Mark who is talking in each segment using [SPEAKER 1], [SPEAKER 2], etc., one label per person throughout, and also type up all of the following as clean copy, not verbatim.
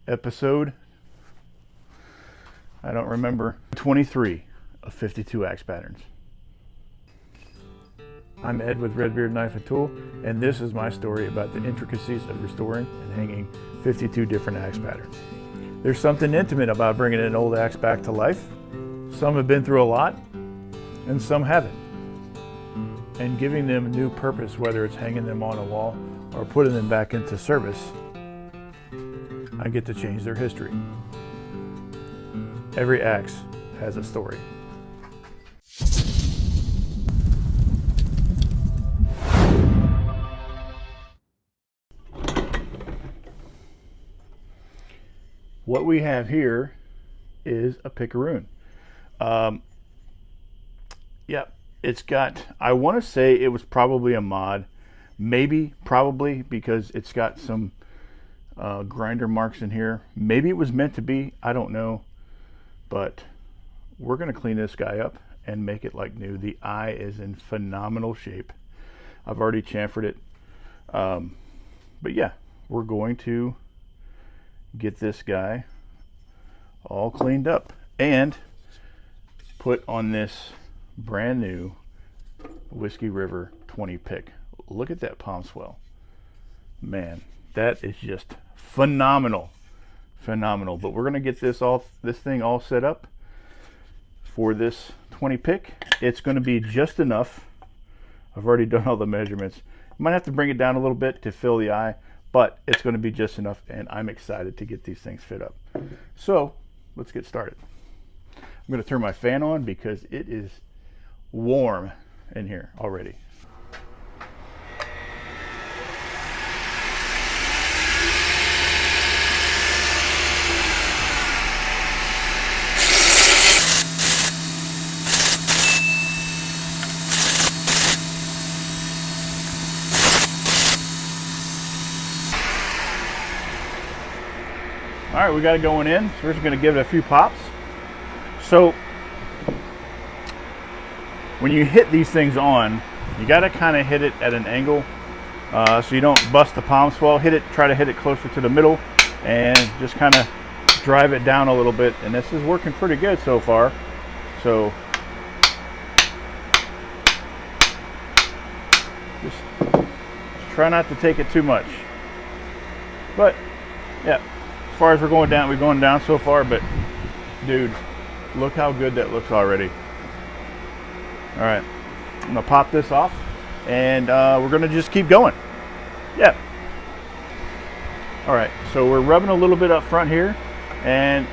[SPEAKER 1] episode, I don't remember, 23 of 52 axe patterns. I'm Ed with RedBeard Knife and Tool, and this is my story about the intricacies of restoring and hanging 52 different axe patterns. There's something intimate about bringing an old axe back to life. Some have been through a lot, and some haven't. And giving them a new purpose, whether it's hanging them on a wall or putting them back into service, I get to change their history. Every axe has a story. What we have here is a Pickaroon. It's got, I want to say it was probably a mod. Probably because it's got some grinder marks in here. Maybe it was meant to be, I don't know. But we're going to clean this guy up and make it like new. The eye is in phenomenal shape. I've already chamfered it. But yeah, we're going to get this guy all cleaned up and put on this brand new Whiskey River 20 pick. Look at that palm swell. Man, that is just phenomenal. Phenomenal. But we're going to get this thing all set up for this 20 pick. It's going to be just enough. I've already done all the measurements. Might have to bring it down a little bit to fill the eye, but it's going to be just enough, and I'm excited to get these things fit up. So let's get started. I'm going to turn my fan on because it is warm in here already. All right, we got it going in. So we're just going to give it a few pops. So when you hit these things on, you got to kind of hit it at an angle so you don't bust the palm swell. Try to hit it closer to the middle and just kind of drive it down a little bit. And this is working pretty good so far. So just try not to take it too much. But yeah. As far as we're going down so far, but dude, look how good that looks already. All right, I'm gonna pop this off and we're gonna just keep going. Yeah. All right, so we're rubbing a little bit up front here and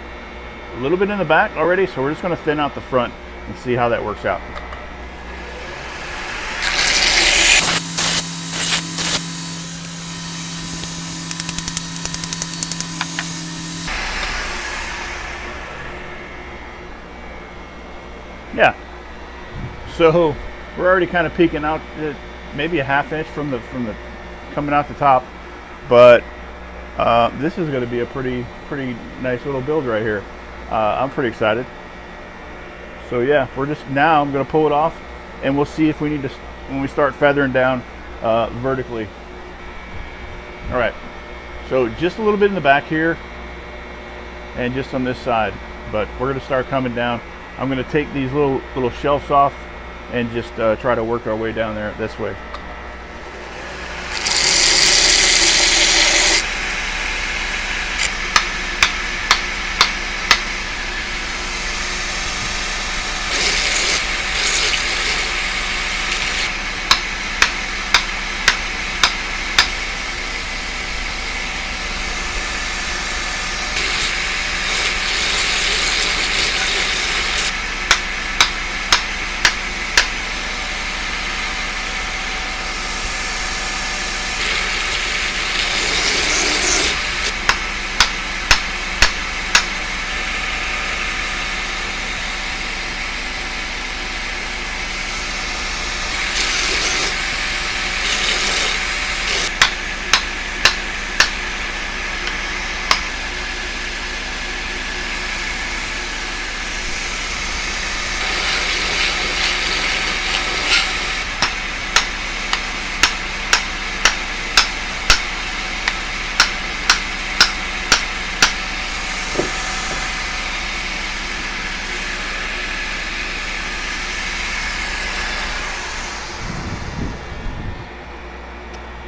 [SPEAKER 1] a little bit in the back already, so we're just gonna thin out the front and see how that works out. Yeah, so we're already kind of peeking out maybe a ½ inch from the coming out the top, but this is going to be a pretty nice little build right here. I'm pretty excited. So yeah, now I'm going to pull it off, and we'll see if we need to, when we start feathering down vertically. All right, so just a little bit in the back here, and just on this side, but we're going to start coming down. I'm going to take these little shelves off and just try to work our way down there this way.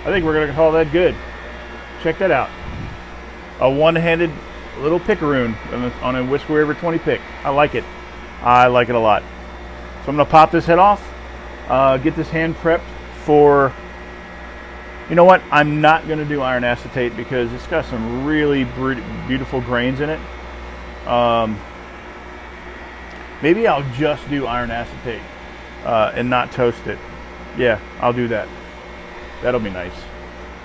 [SPEAKER 1] I think we're gonna call that good. Check that out. A one-handed little Pickaroon on a Whisker River 20 pick. I like it. I like it a lot. So I'm gonna pop this head off, get this hand prepped for, you know what? I'm not gonna do iron acetate because it's got some really beautiful grains in it. Maybe I'll just do iron acetate and not toast it. Yeah, I'll do that. That'll be nice.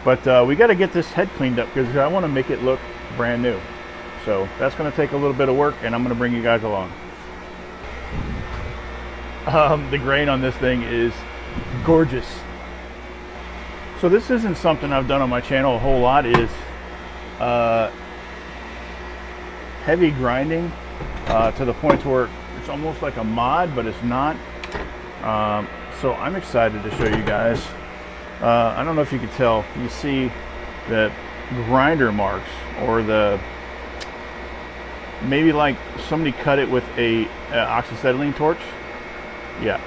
[SPEAKER 1] But we got to get this head cleaned up because I want to make it look brand new. So that's going to take a little bit of work, and I'm going to bring you guys along. The grain on this thing is gorgeous. So this isn't something I've done on my channel a whole lot, is heavy grinding to the point where it's almost like a mod, but it's not. So I'm excited to show you guys. I don't know if you can tell, you see the grinder marks, or the, maybe like somebody cut it with a oxyacetylene torch. Yeah,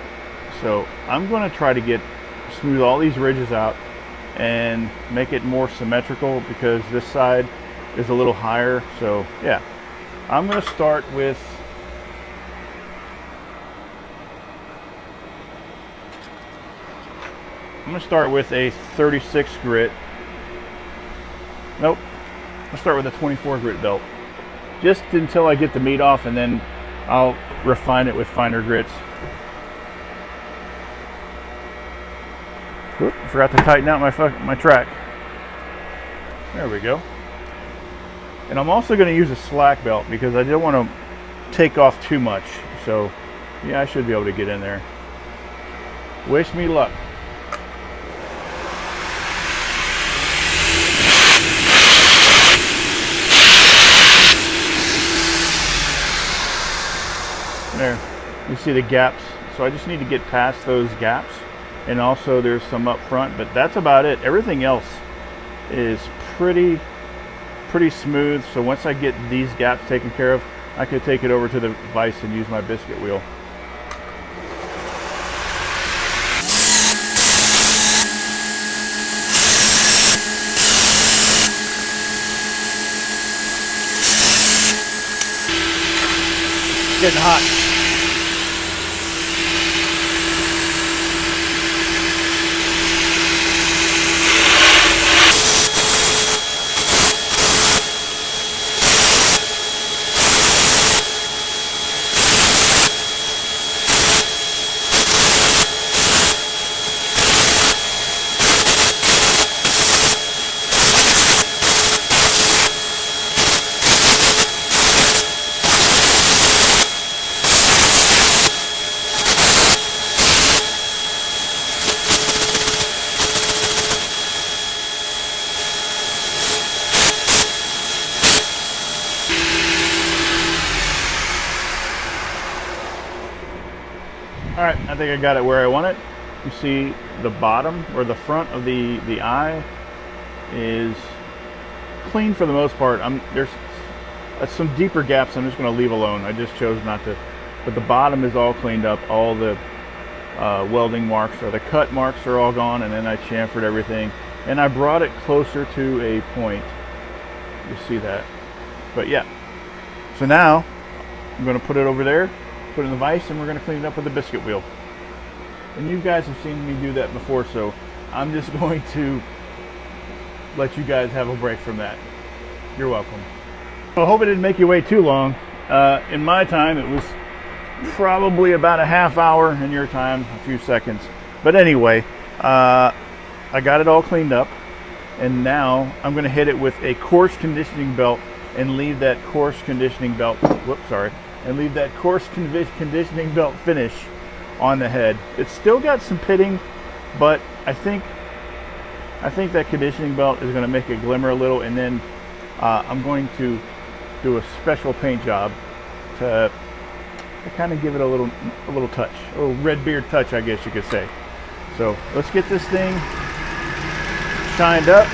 [SPEAKER 1] so I'm going to try to smooth all these ridges out and make it more symmetrical because this side is a little higher. So yeah, I'm going to start with a 36 grit. Nope, I'll start with a 24 grit belt, just until I get the meat off, and then I'll refine it with finer grits. Whoop, forgot to tighten out my track. There we go. And I'm also going to use a slack belt because I don't want to take off too much. So yeah, I should be able to get in there. Wish me luck. There, you see the gaps. So I just need to get past those gaps, and also there's some up front, but that's about it. Everything else is pretty smooth. So once I get these gaps taken care of, I could take it over to the vise and use my biscuit wheel. Getting hot. All right, I think I got it where I want it. You see the bottom or the front of the eye is clean for the most part. There's some deeper gaps I'm just going to leave alone. I just chose not to. But the bottom is all cleaned up. All the welding marks or the cut marks are all gone, and then I chamfered everything. And I brought it closer to a point. You see that? But yeah. So now I'm going to put it over there, put it in the vise, and we're going to clean it up with a biscuit wheel. And you guys have seen me do that before, so I'm just going to let you guys have a break from that. You're welcome. I hope it didn't make you wait too long. In my time, it was probably about a half hour. In your time, a few seconds. But anyway, I got it all cleaned up, and now I'm going to hit it with a coarse conditioning belt and leave that coarse conditioning belt. Whoops, sorry. And leave that coarse conditioning belt finish on the head. It's still got some pitting, but I think that conditioning belt is going to make it glimmer a little, and then I'm going to do a special paint job to kind of give it a little touch, a little RedBeard touch, I guess you could say. So let's get this thing shined up.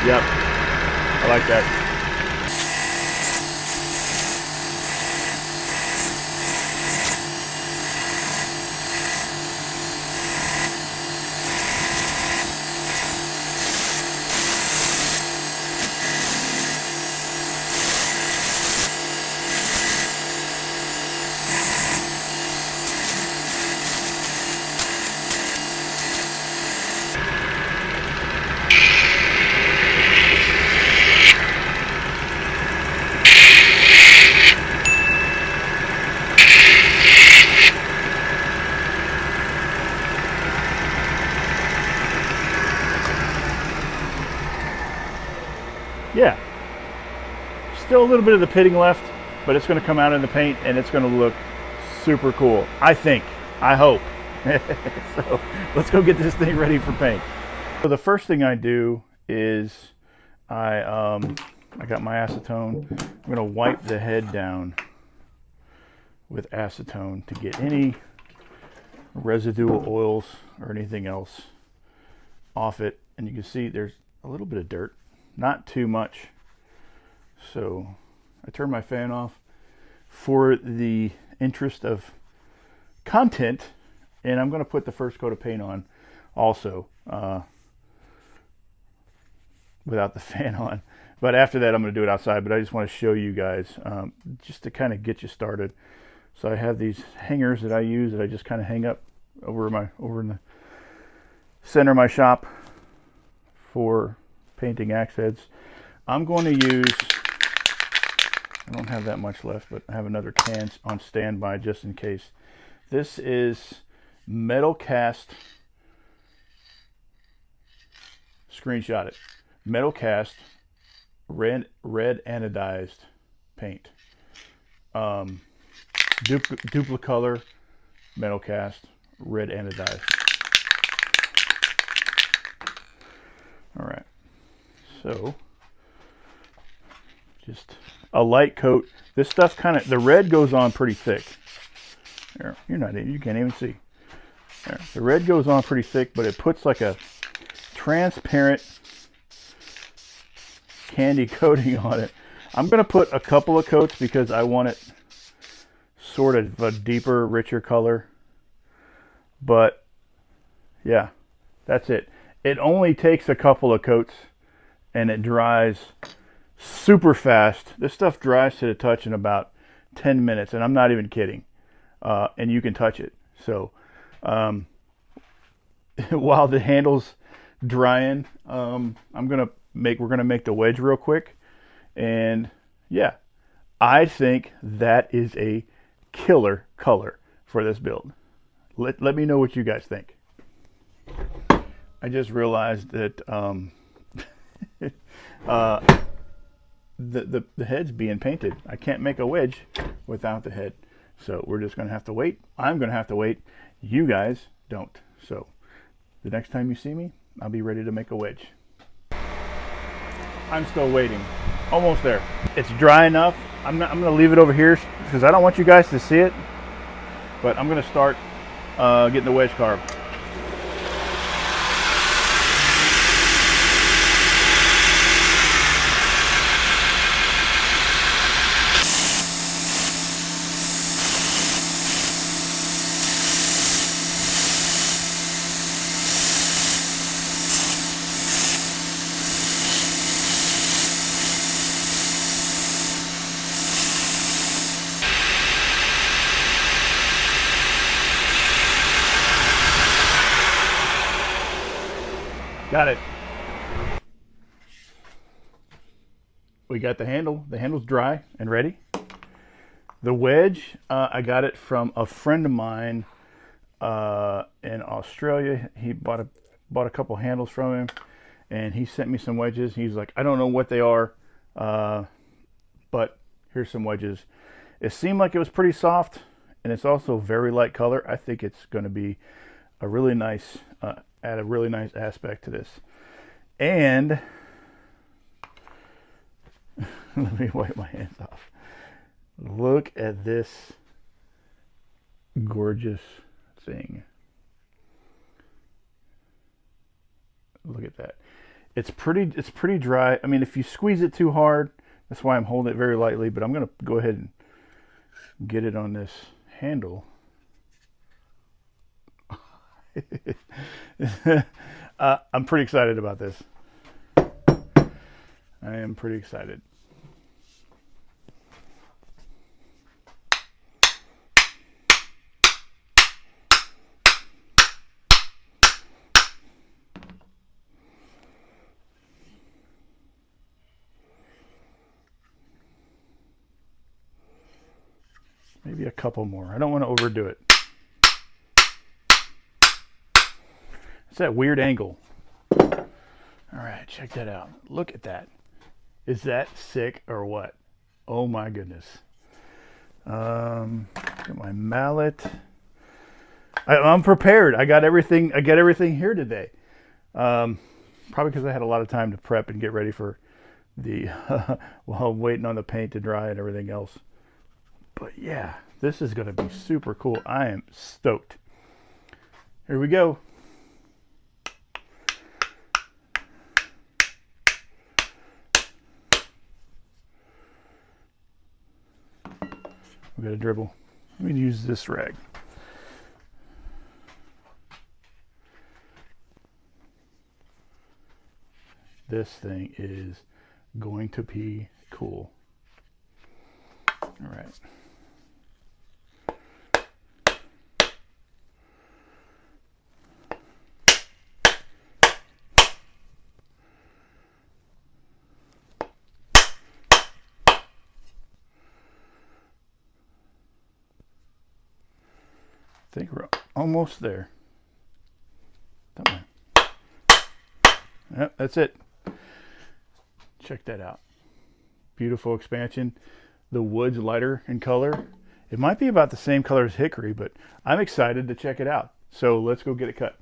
[SPEAKER 1] Yep, I like that. Still a little bit of the pitting left, but it's going to come out in the paint and it's going to look super cool. I think. I hope. So let's go get this thing ready for paint. So the first thing I do is I got my acetone. I'm going to wipe the head down with acetone to get any residual oils or anything else off it. And you can see there's a little bit of dirt, not too much. So I turn my fan off for the interest of content, and I'm going to put the first coat of paint on also without the fan on. But after that, I'm going to do it outside. But I just want to show you guys just to kind of get you started. So I have these hangers that I use that I just kind of hang up over in the center of my shop for painting axe heads. I'm going to use, I don't have that much left, but I have another can on standby just in case. This is metal cast, screenshot it, metal cast red anodized paint. Duplicolor metal cast red anodized. All right, so just a light coat. This stuff kind of, the red goes on pretty thick. There, you can't even see. There, the red goes on pretty thick, but it puts like a transparent candy coating on it. I'm going to put a couple of coats because I want it sort of a deeper, richer color. But yeah, that's it. It only takes a couple of coats and it dries super fast. This stuff dries to the touch in about 10 minutes, and I'm not even kidding. And you can touch it. So while the handle's drying, we're gonna make the wedge real quick. And yeah, I think that is a killer color for this build. Let me know what you guys think. I just realized that the head's being painted. I can't make a wedge without the head. So we're just going to have to wait. I'm going to have to wait. You guys don't. So the next time you see me, I'll be ready to make a wedge. I'm still waiting. Almost there. It's dry enough. I'm going to leave it over here because I don't want you guys to see it. But I'm going to start getting the wedge carved. Got it. We got the handle. The handle's dry and ready. The wedge, I got it from a friend of mine in Australia. He bought a couple handles from him, and he sent me some wedges. He's like, I don't know what they are, but here's some wedges. It seemed like it was pretty soft, and it's also very light color. I think it's going to be a really nice, add a really nice aspect to this. And let me wipe my hands off. Look at this gorgeous thing. Look at that. It's pretty dry. I mean, if you squeeze it too hard, that's why I'm holding it very lightly, but I'm going to go ahead and get it on this handle. I'm pretty excited about this. I am pretty excited. Maybe a couple more. I don't want to overdo it. It's that weird angle. All right, check that out. Look at that. Is that sick or what? Oh my goodness. Get my mallet. I'm prepared. I got everything. I got everything here today. Probably because I had a lot of time to prep and get ready for the while I'm waiting on the paint to dry and everything else. But yeah, this is going to be super cool. I am stoked. Here we go. We got a dribble. Let me use this rag. This thing is going to be cool. All right. I think we're almost there. Yep, that's it. Check that out. Beautiful expansion. The wood's lighter in color. It might be about the same color as hickory, but I'm excited to check it out. So let's go get it cut.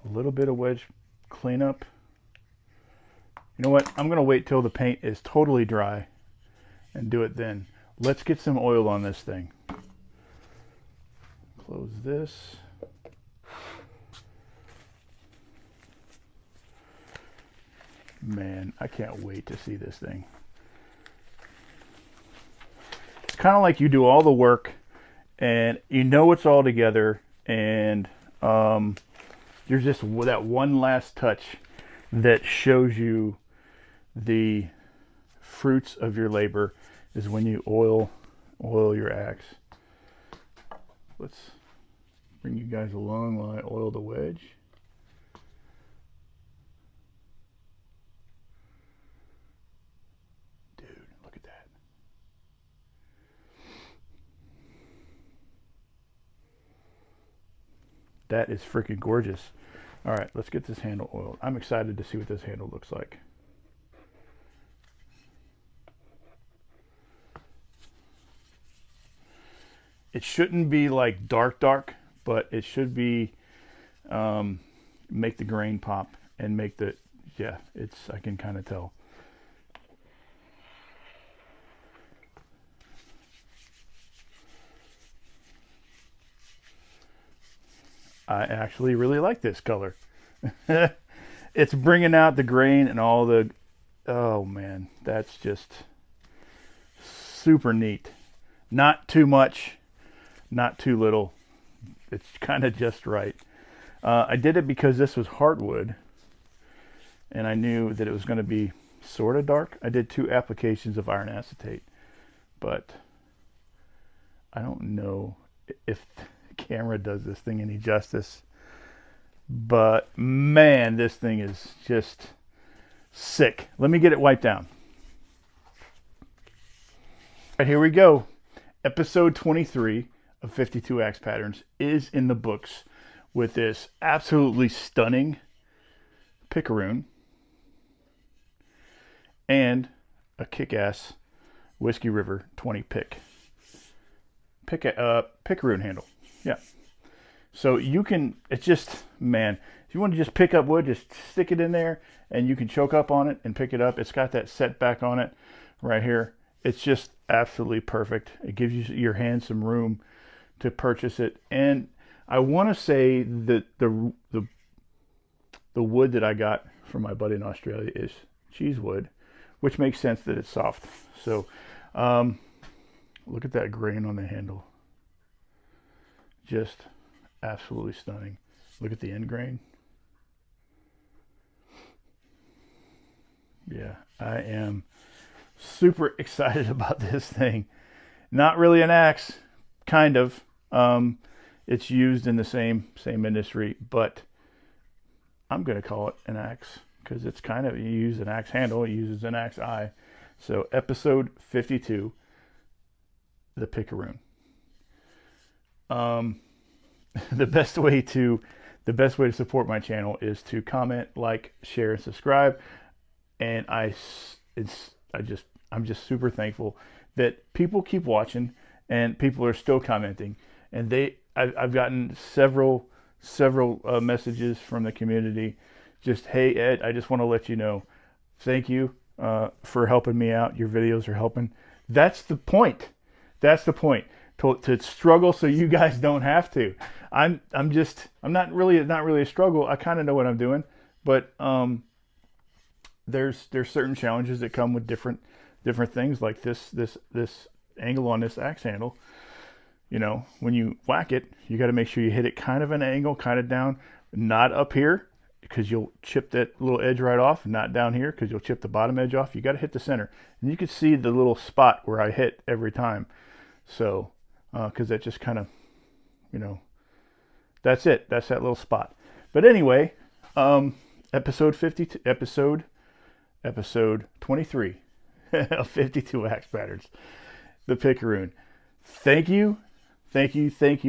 [SPEAKER 1] A little bit of wedge cleanup. You know what? I'm going to wait till the paint is totally dry and do it then. Let's get some oil on this thing. Close this. Man, I can't wait to see this thing. It's kind of like you do all the work and you know it's all together, and there's just that one last touch that shows you the fruits of your labor is when you oil your axe. Let's bring you guys along while I oil the wedge. Dude, look at that. That is freaking gorgeous. All right, let's get this handle oiled. I'm excited to see what this handle looks like. It shouldn't be like dark, but it should be make the grain pop and make the, yeah, I can kind of tell. I actually really like this color. It's bringing out the grain and all the, oh man, that's just super neat. Not too much, not too little. It's kind of just right. I did it because this was hardwood and I knew that it was going to be sort of dark. I did 2 applications of iron acetate, but I don't know if the camera does this thing any justice. But man, this thing is just sick. Let me get it wiped down. All right, here we go. Episode 23 of 52 Axe Patterns is in the books with this absolutely stunning Pickaroon and a kick-ass Whiskey River 20 Pickaroon handle. Yeah. So you can, it's just, man, if you want to just pick up wood, just stick it in there and you can choke up on it and pick it up. It's got that setback on it right here. It's just absolutely perfect. It gives you your hand some room to purchase it. And I want to say that the wood that I got from my buddy in Australia is cheese wood, which makes sense that it's soft. So look at that grain on the handle. Just absolutely stunning. Look at the end grain. Yeah, I am super excited about this thing. Not really an axe, kind of. It's used in the same industry, but I'm going to call it an axe because it's kind of, you use an axe handle, it uses an axe eye. So episode 52, the Pickaroon. The best way to support my channel is to comment, like, share, and subscribe. And I'm just super thankful that people keep watching and people are still commenting. And I've gotten several messages from the community. Just, hey Ed, I just want to let you know, thank you for helping me out. Your videos are helping. That's the point. That's the point. To struggle so you guys don't have to. I'm not really a struggle. I kind of know what I'm doing, but there's certain challenges that come with different things, like this angle on this axe handle. You know, when you whack it, you got to make sure you hit it kind of an angle, kind of down, not up here, because you'll chip that little edge right off, not down here because you'll chip the bottom edge off. You got to hit the center, and you can see the little spot where I hit every time. So because that just kind of, you know, that's it. That's that little spot. But anyway, episode 23 of 52 axe patterns, the Pickaroon. Thank you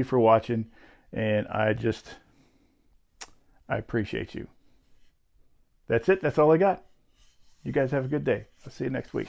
[SPEAKER 1] for watching, and I appreciate you. That's it. That's all I got. You guys have a good day. I'll see you next week.